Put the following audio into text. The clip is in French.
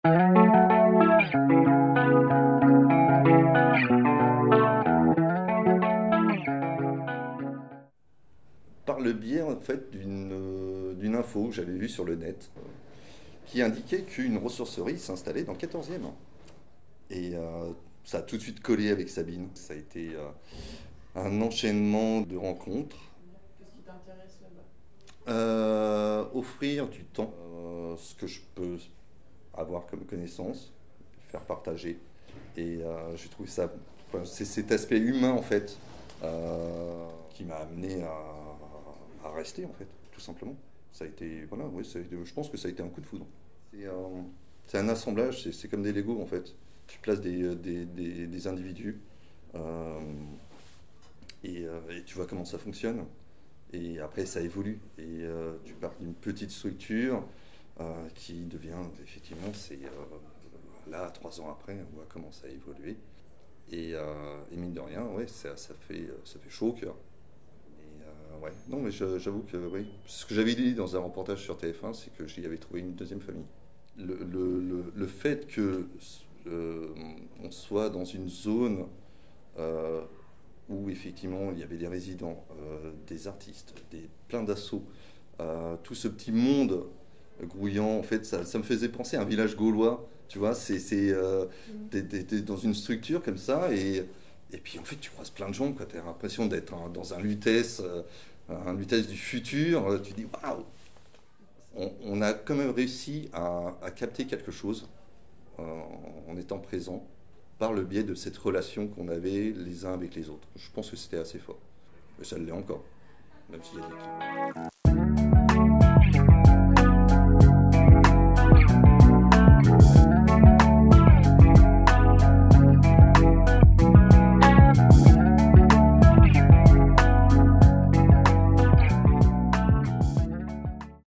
Par le biais en fait d'une info que j'avais vue sur le net qui indiquait qu'une ressourcerie s'installait dans le 14e. Et ça a tout de suite collé avec Sabine. Ça a été un enchaînement de rencontres. Qu'est-ce qui t'intéresse là-bas? Offrir du temps, ce que je peux avoir comme connaissance, faire partager. Et j'ai trouvé ça, enfin, c'est cet aspect humain en fait qui m'a amené à rester en fait, tout simplement. Ça a été, voilà, oui, je pense que ça a été un coup de foudre. C'est c'est un assemblage, c'est comme des Lego en fait. Tu places des individus et tu vois comment ça fonctionne. Et après, ça évolue. Et tu pars d'une petite structure qui devient, effectivement, c'est là, 3 ans après, on voit comment ça a évolué. Et mine de rien, ouais, ça fait chaud au cœur. Et ouais, non, mais j'avoue que oui. Ce que j'avais dit dans un reportage sur TF1, c'est que j'y avais trouvé une deuxième famille. Le fait que on soit dans une zone euh, où effectivement il y avait des résidents, des artistes, plein d'assauts, tout ce petit monde grouillant, en fait, ça me faisait penser à un village gaulois, tu vois, t'es dans une structure comme ça, et puis en fait tu croises plein de gens, tu as l'impression d'être dans un Lutèce du futur, tu dis waouh, on a quand même réussi à capter quelque chose euh, en étant présent par le biais de cette relation qu'on avait les uns avec les autres. Je pense que c'était assez fort. Et ça l'est encore, même s'il y a des petits.